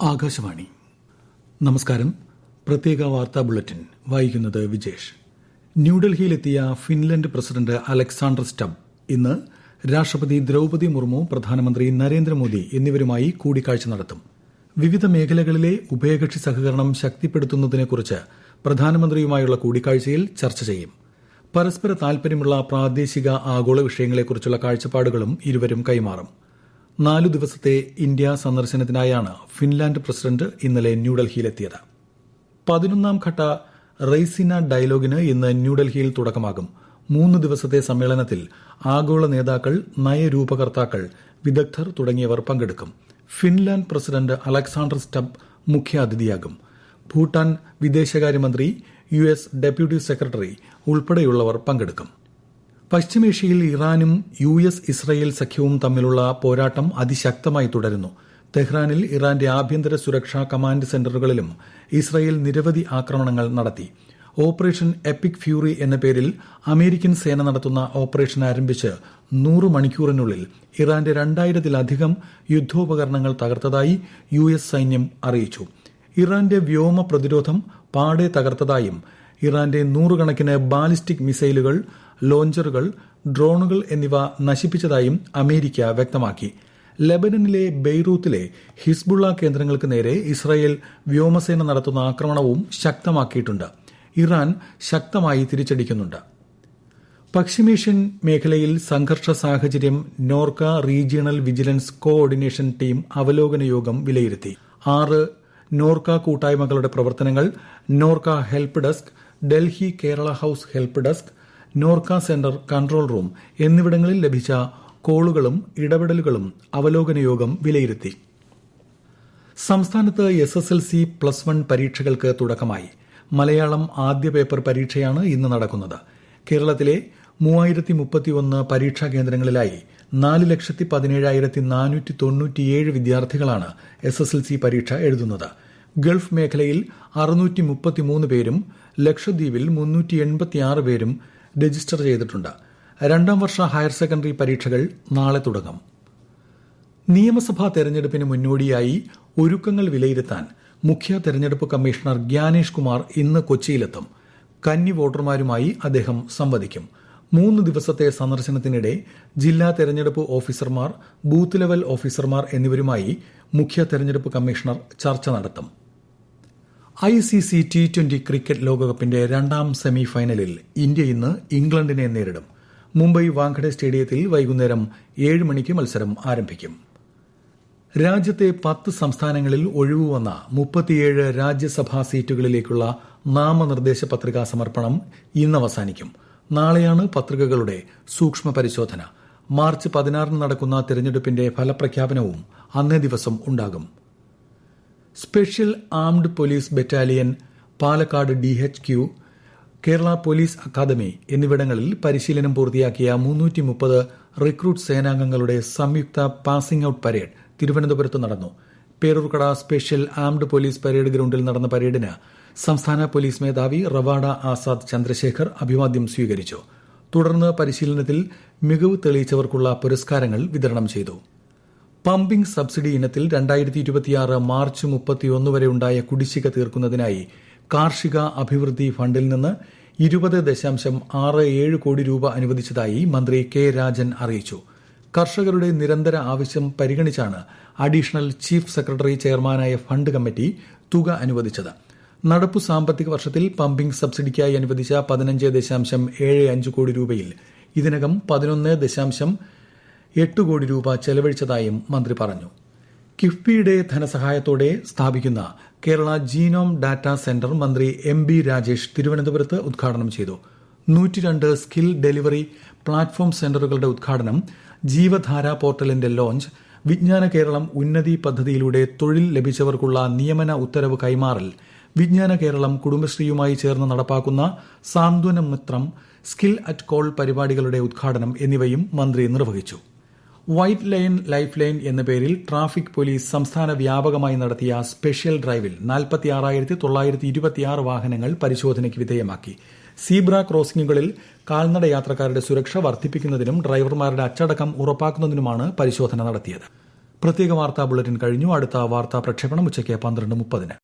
ആകാശവാണി. നമസ്കാരം. പ്രത്യേക വാർത്താ ബുള്ളറ്റിൻ വായിക്കുന്നത് വിജേഷ്. ന്യൂഡൽഹിയിലെത്തിയ ഫിൻലൻഡ് പ്രസിഡന്റ് അലക്സാണ്ടർ സ്റ്റബ് ഇന്ന് രാഷ്ട്രപതി ദ്രൌപദി മുർമു, പ്രധാനമന്ത്രി നരേന്ദ്രമോദി എന്നിവരുമായി കൂടിക്കാഴ്ച നടത്തും. വിവിധ മേഖലകളിലെ ഉഭയകക്ഷി സഹകരണം ശക്തിപ്പെടുത്തുന്നതിനെക്കുറിച്ച് പ്രധാനമന്ത്രിയുമായുള്ള കൂടിക്കാഴ്ചയിൽ ചർച്ച ചെയ്യും. പരസ്പര താൽപര്യമുള്ള പ്രാദേശിക ആഗോള വിഷയങ്ങളെക്കുറിച്ചുള്ള കാഴ്ചപ്പാടുകളും ഇരുവരും കൈമാറും. 4 ദിവസത്തെ ഇന്ത്യ സന്ദർശനത്തിനായാണ് ഫിൻലാൻഡ് പ്രസിഡന്റ് ഇന്നലെ ന്യൂഡൽഹിയിലെത്തിയത്. 11ാം ഘട്ട റെയ്സിന ഡയലോഗിന് ഇന്ന് ന്യൂഡൽഹിയിൽ തുടക്കമാകും. 3 ദിവസത്തെ സമ്മേളനത്തിൽ ആഗോള നേതാക്കൾ, നയരൂപകർത്താക്കൾ, വിദഗ്ധർ തുടങ്ങിയവർ പങ്കെടുക്കും. ഫിൻലാൻഡ് പ്രസിഡന്റ് അലക്സാണ്ടർ സ്റ്റബ് മുഖ്യാതിഥിയാകും. ഭൂട്ടാൻ വിദേശകാര്യമന്ത്രി, US ഡെപ്യൂട്ടി സെക്രട്ടറി ഉൾപ്പെടെയുള്ളവർ പങ്കെടുക്കും. പശ്ചിമേഷ്യയിൽ ഇറാനും US ഇസ്രയേൽ സഖ്യവും തമ്മിലുള്ള പോരാട്ടം അതിശക്തമായി തുടരുന്നു. തെഹ്റാനിൽ ഇറാന്റെ ആഭ്യന്തര സുരക്ഷാ കമാൻഡ് സെന്ററുകളിലും ഇസ്രയേൽ നിരവധി ആക്രമണങ്ങൾ നടത്തി. ഓപ്പറേഷൻ എപ്പിക് ഫ്യൂറി എന്ന പേരിൽ അമേരിക്കൻ സേന നടത്തുന്ന ഓപ്പറേഷൻ ആരംഭിച്ച് 100 മണിക്കൂറിനുള്ളിൽ ഇറാന്റെ 2000-ലധികം യുദ്ധോപകരണങ്ങൾ തകർത്തതായി US സൈന്യം അറിയിച്ചു. ഇറാന്റെ വ്യോമ പ്രതിരോധം പാടെ തകർത്തതായും ഇറാന്റെ 100 കണക്കിന് ബാലിസ്റ്റിക് മിസൈലുകൾ, ലോഞ്ചറുകൾ, ഡ്രോണുകൾ എന്നിവ നശിപ്പിച്ചതായും അമേരിക്ക വ്യക്തമാക്കി. ലെബനനിലെ ബെയ്റൂത്തിലെ ഹിസ്ബുള്ള കേന്ദ്രങ്ങൾക്ക് നേരെ ഇസ്രായേൽ വ്യോമസേന നടത്തുന്ന ആക്രമണവും ശക്തമാക്കിയിട്ടുണ്ട്. ഇറാൻ ശക്തമായി തിരിച്ചടിക്കുന്നുണ്ട്. പശ്ചിമേഷ്യൻ മേഖലയിൽ സംഘർഷ സാഹചര്യം Norka regional vigilance coordination team അവലോകന യോഗം വിലയിരുത്തി. 6 നോർക്ക കൂട്ടായ്മകളുടെ പ്രവർത്തനങ്ങൾ, Norka help desk, Delhi Kerala house help desk, Norka centre control room എന്നിവിടങ്ങളിൽ ലഭിച്ച കോളുകളും ഇടപെടലുകളും അവലോകന യോഗം വിലയിരുത്തി. സംസ്ഥാനത്ത് SSLC +1 പരീക്ഷകൾക്ക് തുടക്കമായി. മലയാളം ആദ്യ പേപ്പർ പരീക്ഷയാണ് ഇന്ന് നടക്കുന്നത്. കേരളത്തിലെ 3031 പരീക്ഷാ കേന്ദ്രങ്ങളിലായി 4,17,497 വിദ്യാർത്ഥികളാണ് SSLC പരീക്ഷ എഴുതുന്നത്. ഗൾഫ് മേഖലയിൽ 633 പേരും ലക്ഷദ്വീപിൽ 386 പേരും രജിസ്റ്റർ ചെയ്തിട്ടുണ്ട്. 2ാം വർഷ ഹയർ സെക്കൻഡറി പരീക്ഷകൾ നാളെ തുടങ്ങും. നിയമസഭാ തെരഞ്ഞെടുപ്പിന് മുന്നോടിയായി ഒരുക്കങ്ങൾ വിലയിരുത്താൻ മുഖ്യ തെരഞ്ഞെടുപ്പ് കമ്മീഷണർ ഗ്യാനേഷ് കുമാർ ഇന്ന് കൊച്ചിയിലെത്തും. കന്നി വോട്ടർമാരുമായി അദ്ദേഹം സംവദിക്കും. 3 ദിവസത്തെ സന്ദർശനത്തിനിടെ ജില്ലാ തെരഞ്ഞെടുപ്പ് ഓഫീസർമാർ, ബൂത്ത് ലെവൽ ഓഫീസർമാർ എന്നിവരുമായി മുഖ്യ തെരഞ്ഞെടുപ്പ് കമ്മീഷണർ ചർച്ച നടത്തും. ICC T20 ക്രിക്കറ്റ് ലോകകപ്പിന്റെ 2ാം സെമി ഫൈനലിൽ ഇന്ത്യ ഇന്ന് ഇംഗ്ലണ്ടിനെ നേരിടും. മുംബൈ വാങ്കഡെ സ്റ്റേഡിയത്തിൽ വൈകുന്നേരം 7 മണിക്ക് മത്സരം ആരംഭിക്കും. രാജ്യത്തെ 10 സംസ്ഥാനങ്ങളിൽ ഒഴിവുവന്ന 37 രാജ്യസഭാ സീറ്റുകളിലേക്കുള്ള നാമനിർദ്ദേശ പത്രികാ സമർപ്പണം ഇന്ന് അവസാനിക്കും. നാളെയാണ് പത്രികകളുടെ സൂക്ഷ്മ പരിശോധന. മാർച്ച് 16 നടക്കുന്ന തെരഞ്ഞെടുപ്പിന്റെ ഫലപ്രഖ്യാപനവും അന്നേ ദിവസം ഉണ്ടാകും. Special armed police battalion, Palakkad DHQ, Kerala police academy എന്നിവിടങ്ങളിൽ പരിശീലനം പൂർത്തിയാക്കിയ 330 റിക്രൂട്ട് സേനാംഗങ്ങളുടെ സംയുക്ത പാസിംഗ് ഔട്ട് പരേഡ് തിരുവനന്തപുരത്ത് നടന്നു. Peroorkada special armed police parade ഗ്രൌണ്ടിൽ നടന്ന പരേഡിന് സംസ്ഥാന പോലീസ് മേധാവി റവാഡ ആസാദ് ചന്ദ്രശേഖർ അഭിവാദ്യം സ്വീകരിച്ചു. തുടർന്ന് പരിശീലനത്തിൽ മികവ് തെളിയിച്ചവർക്കുള്ള പുരസ്കാരങ്ങൾ വിതരണം ചെയ്തു. പമ്പിംഗ് സബ്സിഡി ഇനത്തിൽ 2026 മാർച്ച് 31 വരെ ഉണ്ടായ കുടിശ്ശിക തീർക്കുന്നതിനായി കാർഷിക അഭിവൃദ്ധി ഫണ്ടിൽ നിന്ന് 20.67 കോടി രൂപ അനുവദിച്ചതായി മന്ത്രി K. രാജൻ അറിയിച്ചു. കർഷകരുടെ നിരന്തര ആവശ്യം പരിഗണിച്ചാണ് അഡീഷണൽ ചീഫ് സെക്രട്ടറി ചെയർമാനായ ഫണ്ട് കമ്മിറ്റി തുക അനുവദിച്ചത്. നടപ്പു സാമ്പത്തിക വർഷത്തിൽ പമ്പിംഗ് സബ്സിഡിക്കായി അനുവദിച്ച 15.75 കോടി രൂപയിൽ ഇതിനകം 11.8 കോടി രൂപ ചെലവഴിച്ചതായും മന്ത്രി പറഞ്ഞു. കിഫ്ബിയുടെ ധനസഹായത്തോടെ സ്ഥാപിക്കുന്ന കേരള ജീനോം ഡാറ്റാ സെന്റർ മന്ത്രി MB രാജേഷ് തിരുവനന്തപുരത്ത് ഉദ്ഘാടനം ചെയ്തു. 102 സ്കിൽ ഡെലിവറി പ്ലാറ്റ്ഫോം സെന്ററുകളുടെ ഉദ്ഘാടനം, ജീവധാര പോർട്ടലിന്റെ ലോഞ്ച്, വിജ്ഞാന കേരളം ഉന്നതി പദ്ധതിയിലൂടെ തൊഴിൽ ലഭിച്ചവർക്കുള്ള നിയമന ഉത്തരവ് കൈമാറൽ, വിജ്ഞാന കേരളം കുടുംബശ്രീയുമായി ചേർന്ന് നടപ്പാക്കുന്ന സാന്ത്വന മിത്രം, സ്കിൽ അറ്റ് കോൾ പരിപാടികളുടെ ഉദ്ഘാടനം എന്നിവയും മന്ത്രി നിർവഹിച്ചു. വൈറ്റ് ലൈൻ ലൈഫ് ലൈൻ എന്ന പേരിൽ ട്രാഫിക് പോലീസ് സംസ്ഥാന വ്യാപകമായി നടത്തിയ സ്പെഷ്യൽ ഡ്രൈവിൽ 46,926 വാഹനങ്ങൾ പരിശോധനയ്ക്ക് വിധേയമാക്കി. സീബ്ര ക്രോസിംഗുകളിൽ കാൽനട യാത്രക്കാരുടെ സുരക്ഷ വർദ്ധിപ്പിക്കുന്നതിനും ഡ്രൈവർമാരുടെ അച്ചടക്കം ഉറപ്പാക്കുന്നതിനുമാണ് പരിശോധന നടത്തിയത്. പ്രത്യേക വാർത്താ ബുള്ളറ്റിൻ കഴിഞ്ഞു. അടുത്ത വാർത്താ പ്രക്ഷേപണം ഉച്ചയ്ക്ക് 12:30.